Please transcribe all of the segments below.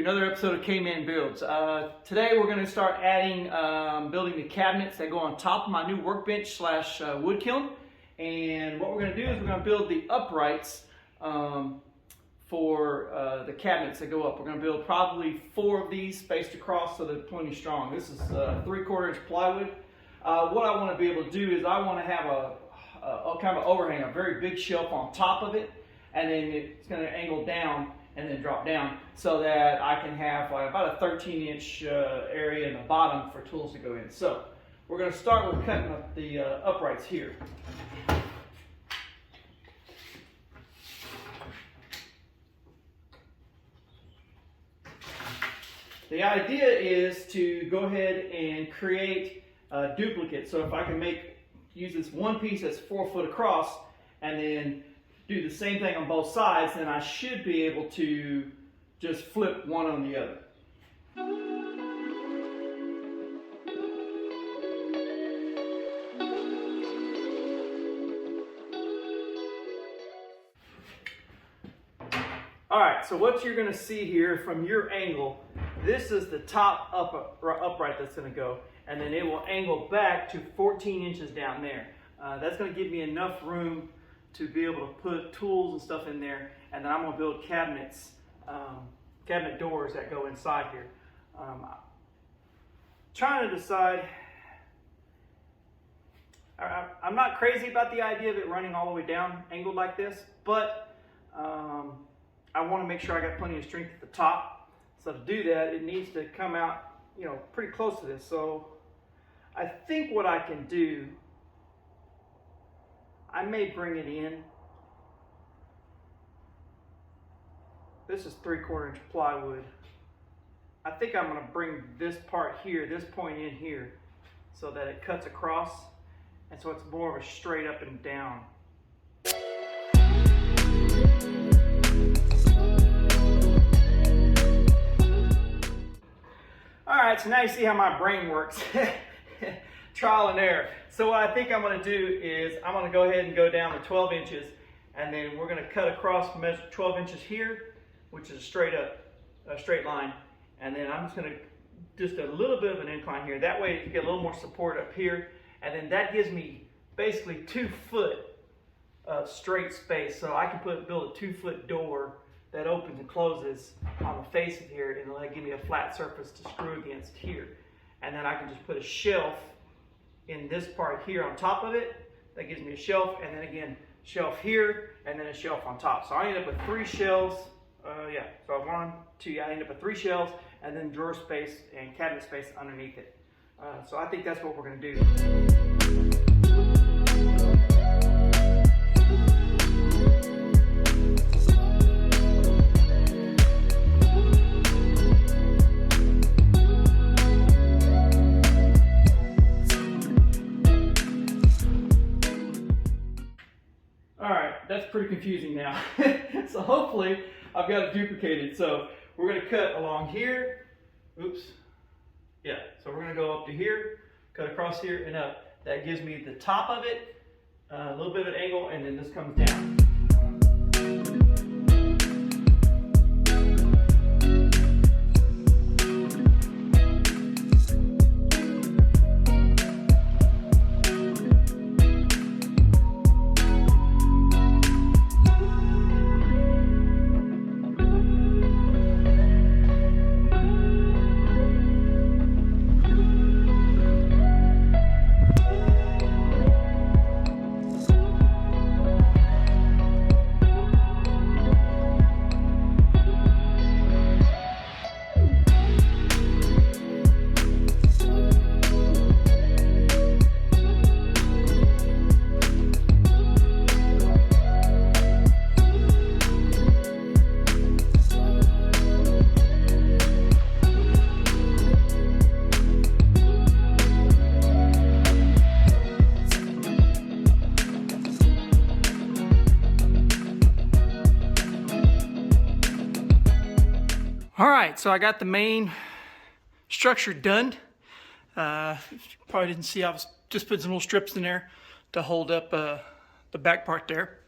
another episode of K-Man Builds. Today we're going to start adding, building the cabinets that go on top of my new workbench slash wood kiln. And what we're going to do is we're going to build the uprights for the cabinets that go up. We're going to build probably 4 of these spaced across so they're plenty strong. This is 3/4 inch plywood. What I want to be able to do is I want to have a kind of overhang, a very big shelf on top of it, and then it's going to angle down and then drop down so that I can have like about a 13-inch area in the bottom for tools to go in. So we're going to start with cutting up the uprights here. The idea is to go ahead and create a duplicate. So if I can use this one piece that's 4 foot across and then do the same thing on both sides, then I should be able to just flip one on the other. Alright, so what you're going to see here from your angle, this is the top upright that's going to go, and then it will angle back to 14 inches down there. That's going to give me enough room to be able to put tools and stuff in there, and then I'm going to build cabinets, cabinet doors that go inside here. Trying to decide, I'm not crazy about the idea of it running all the way down angled like this, but I want to make sure I got plenty of strength at the top. So to do that, it needs to come out, pretty close to this. So I think what I can do, I may bring it in. This is 3/4 inch plywood. I think I'm going to bring this part here, this point in here, so that it cuts across, and so it's more of a straight up and down. Alright, so now you see how my brain works. Trial and error. So what I think I'm going to do is I'm going to go ahead and go down to 12 inches, and then we're going to cut across, measure 12 inches here, which is a straight line, and then I'm just going to just a little bit of an incline here. That way you get a little more support up here, and then that gives me basically 2 foot of straight space, so I can build a 2 foot door that opens and closes on the face of here, and it'll give me a flat surface to screw against here. And then I can just put a shelf in this part here on top of it. That gives me a shelf, and then again, shelf here, and then a shelf on top. So I end up with 3 shelves. So 1, 2, I end up with 3 shelves, and then drawer space and cabinet space underneath it. So I think that's what we're going to do. That's pretty confusing now. So hopefully I've got it duplicated. So we're going to cut along here. Oops. Yeah, so we're going to go up to here, cut across here and up. That gives me the top of it, a little bit of an angle, and then this comes down. Alright, so I got the main structure done. Probably didn't see, I was just putting some little strips in there to hold up the back part there.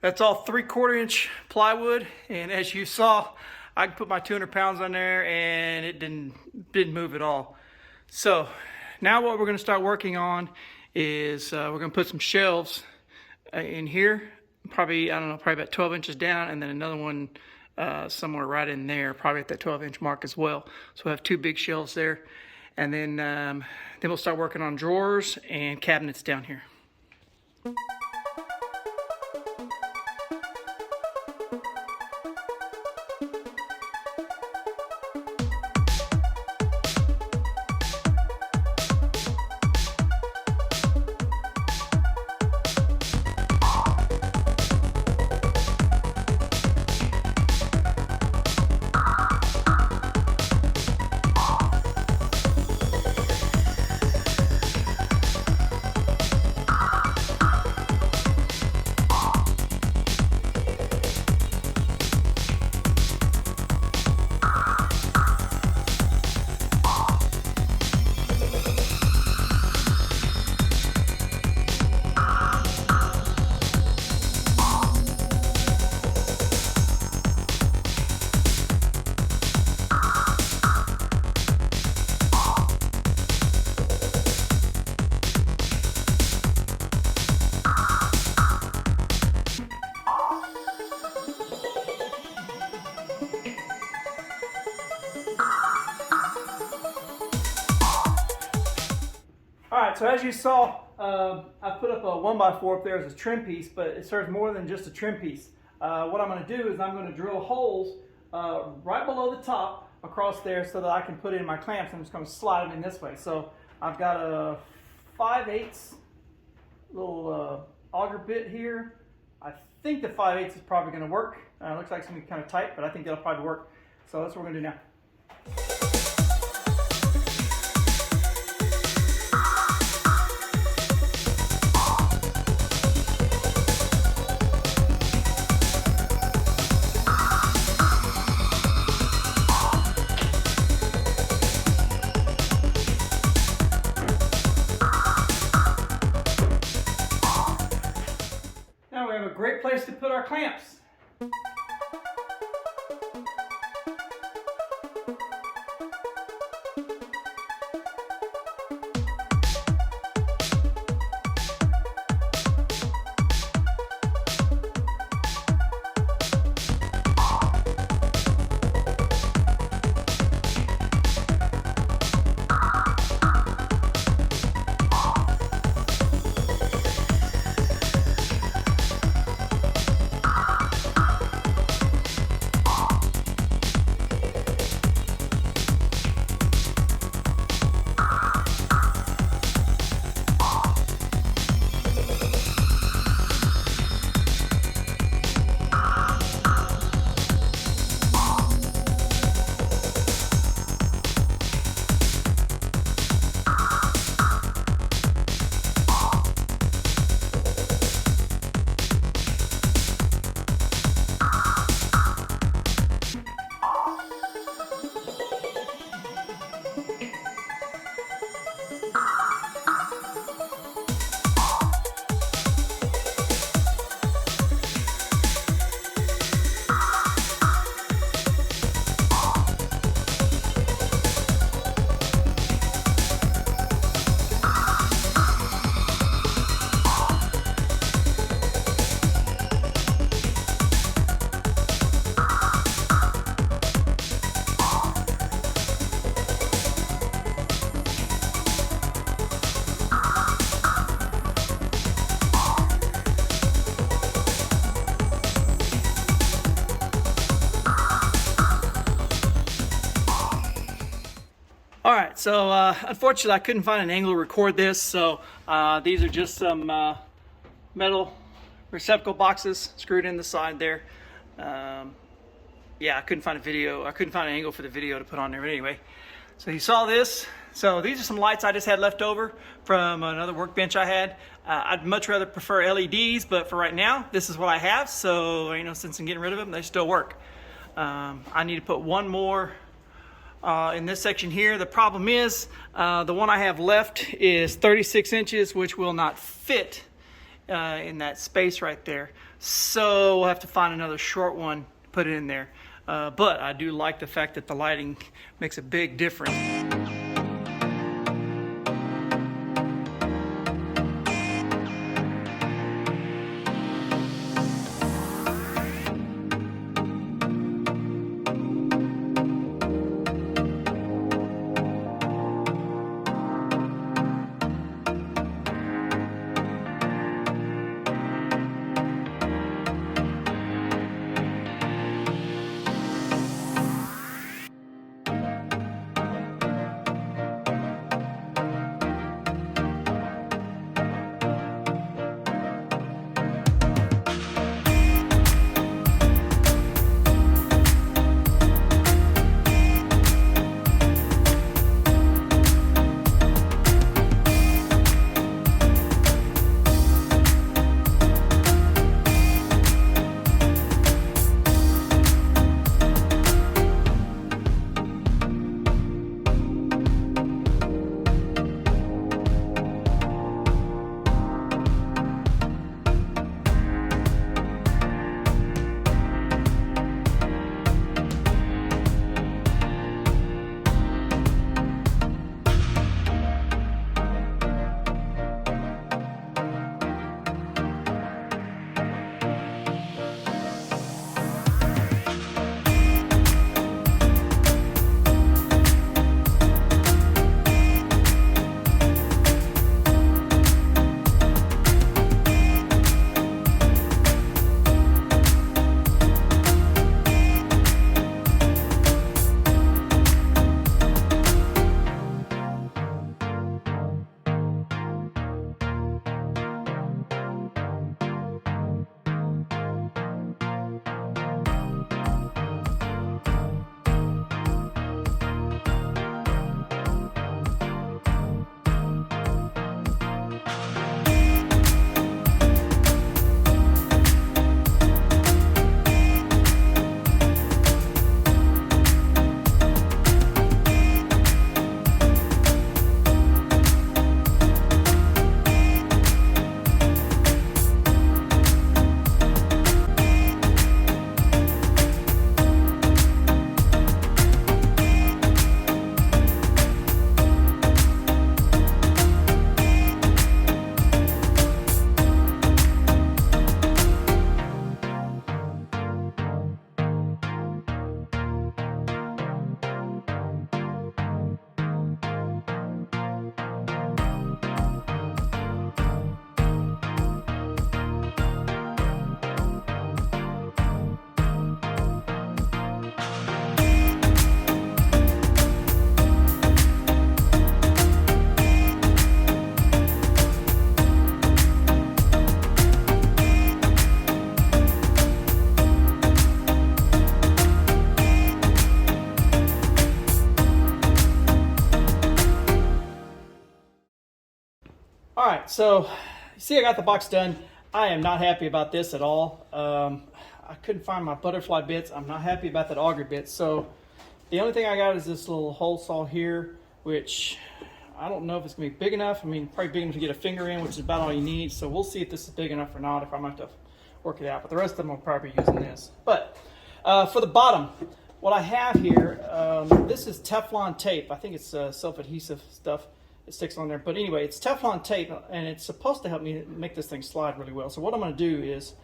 That's all 3/4 inch plywood, and as you saw, I could put my 200 pounds on there and it didn't move at all. So now what we're going to start working on is we're going to put some shelves in here, probably, I don't know, probably about 12 inches down, and then another one somewhere right in there, probably at that 12-inch mark as well. So we'll have 2 big shelves there, and then we'll start working on drawers and cabinets down here. Alright, so as you saw, I put up a 1x4 up there as a trim piece, but it serves more than just a trim piece. What I'm going to do is I'm going to drill holes right below the top across there so that I can put in my clamps. I'm just going to slide them in this way. So I've got a 5/8 little auger bit here. I think the 5/8 is probably going to work. Looks like it's going to be kind of tight, but I think that'll probably work. So that's what we're going to do now. Now we have a great place to put our clamps. Alright, so unfortunately I couldn't find an angle to record this, so these are just some metal receptacle boxes screwed in the side there. Yeah, I couldn't find an angle for the video to put on there, but anyway. So you saw this. So these are some lights I just had left over from another workbench I had. I'd much rather prefer LEDs, but for right now, this is what I have, so ain't no sense in getting rid of them, they still work. I need to put one more in this section here. The problem is the one I have left is 36 inches, which will not fit in that space right there. So we'll have to find another short one, put it in there. But I do like the fact that the lighting makes a big difference. All right, so you see I got the box done. I am not happy about this at all. I couldn't find my butterfly bits. I'm not happy about that auger bit. So the only thing I got is this little hole saw here, which I don't know if it's gonna be big enough. I mean, probably big enough to get a finger in, which is about all you need. So we'll see if this is big enough or not, if I'm gonna have to work it out. But the rest of them will probably be using this. But for the bottom, what I have here, this is Teflon tape. I think it's self-adhesive stuff. It sticks on there, but anyway, it's Teflon tape, and it's supposed to help me make this thing slide really well. So what I'm going to do is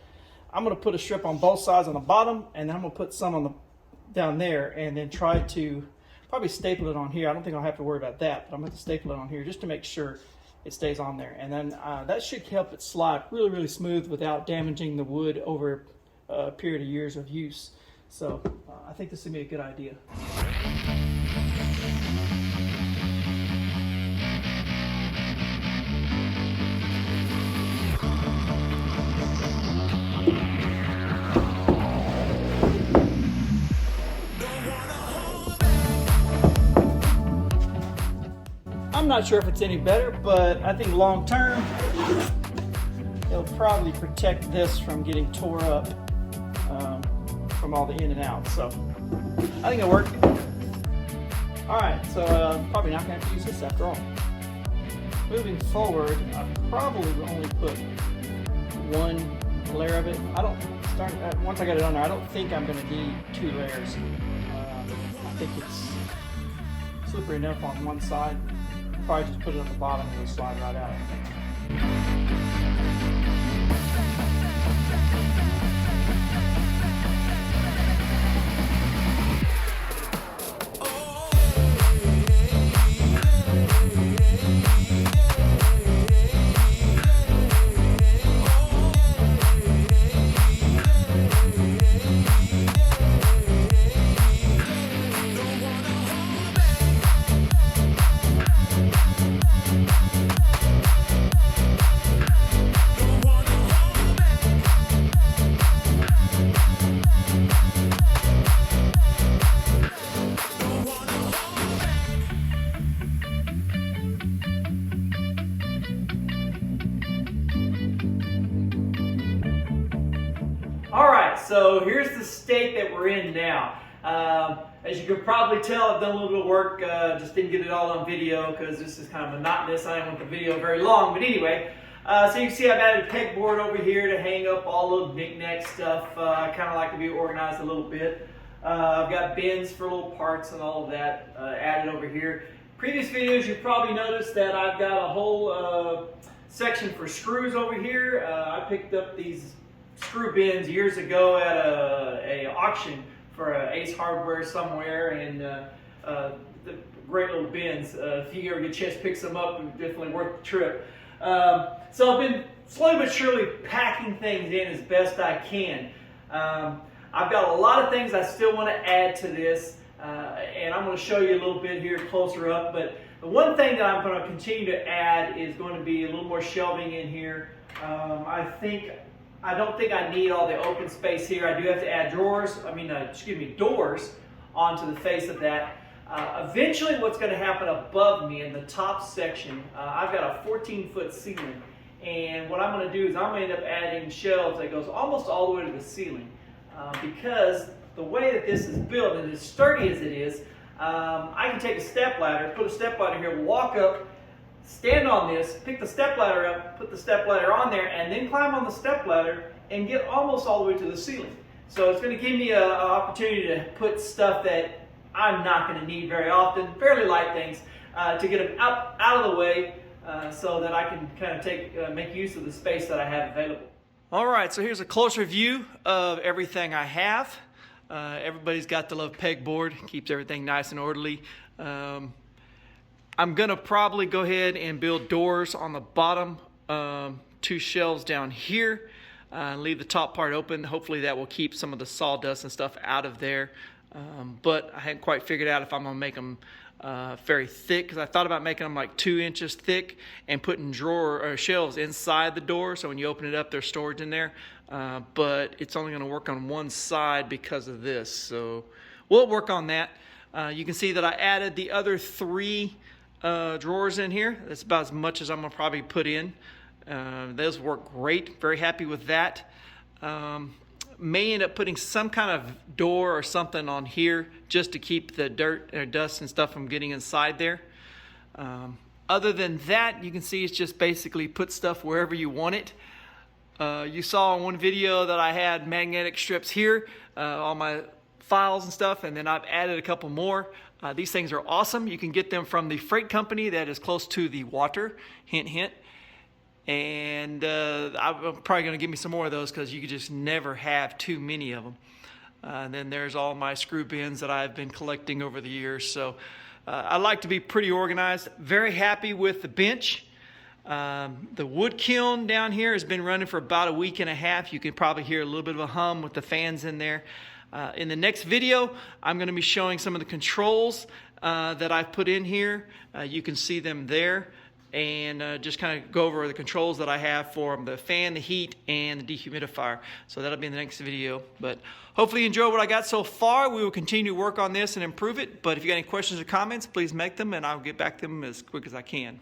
I'm going to put a strip on both sides on the bottom, and then I'm going to put some on the down there, and then try to probably staple it on here. I don't think I'll have to worry about that, but I'm going to staple it on here just to make sure it stays on there, and then that should help it slide really, really smooth without damaging the wood over a period of years of use. So I think this would be a good idea. I'm not sure if it's any better, but I think long term, it'll probably protect this from getting tore up from all the in and out. So I think it'll work. All right, so probably not gonna have to use this after all. Moving forward, I probably will only put one layer of it. Once I get it on there, I don't think I'm going to need 2 layers. I think it's slippery enough on one side. Probably just put it on the bottom and it'll slide right out, I think. Alright, so here's the state that we're in now. As you can probably tell, I've done a little bit of work, just didn't get it all on video because this is kind of monotonous. I didn't want the video very long, but anyway. So you can see I've added a pegboard over here to hang up all the knick-knack stuff. I kind of like to be organized a little bit. I've got bins for little parts and all of that added over here. Previous videos, you've probably noticed that I've got a whole section for screws over here. I picked up these screw bins years ago at a auction for Ace Hardware somewhere, and the great little bins. If you ever get a chance to pick some up, it's definitely worth the trip. So I've been slowly but surely packing things in as best I can. I've got a lot of things I still want to add to this, and I'm going to show you a little bit here closer up, but the one thing that I'm going to continue to add is going to be a little more shelving in here. I don't think I need all the open space here. I do have to add doors onto the face of that. Eventually what's going to happen above me in the top section, I've got a 14-foot ceiling, and what I'm going to do is I'm going to end up adding shelves that goes almost all the way to the ceiling, because the way that this is built and as sturdy as it is, I can take a step ladder, put a step ladder here, walk up, stand on this, pick the step ladder up, put the step ladder on there, and then climb on the step ladder and get almost all the way to the ceiling. So it's going to give me an opportunity to put stuff that I'm not going to need very often, fairly light things, to get them out of the way so that I can kind of make use of the space that I have available. Alright, so here's a closer view of everything I have. Everybody's got the love pegboard, keeps everything nice and orderly. I'm going to probably go ahead and build doors on the bottom 2 shelves down here. Leave the top part open. Hopefully that will keep some of the sawdust and stuff out of there. But I hadn't quite figured out if I'm going to make them very thick, because I thought about making them like 2 inches thick and putting shelves inside the door, so when you open it up there's storage in there. But it's only going to work on one side because of this. So we'll work on that. You can see that I added the other 3 drawers in here. That's about as much as I'm going to probably put in. Those work great. Very happy with that. May end up putting some kind of door or something on here just to keep the dirt or dust and stuff from getting inside there. Other than that, you can see it's just basically put stuff wherever you want it. You saw in one video that I had magnetic strips here, all my files and stuff, and then I've added a couple more. These things are awesome. You can get them from the freight company that is close to the water, hint hint. And I'm probably going to give me some more of those, because you could just never have too many of them. And then there's all my screw bins that I've been collecting over the years. So I like to be pretty organized. Very happy with the bench. The wood kiln down here has been running for about a week and a half. You can probably hear a little bit of a hum with the fans in there. In the next video, I'm going to be showing some of the controls that I've put in here. You can see them there, and just kind of go over the controls that I have for the fan, the heat, and the dehumidifier. So that'll be in the next video. But hopefully you enjoy what I got so far. We will continue to work on this and improve it. But if you got any questions or comments, please make them, and I'll get back to them as quick as I can.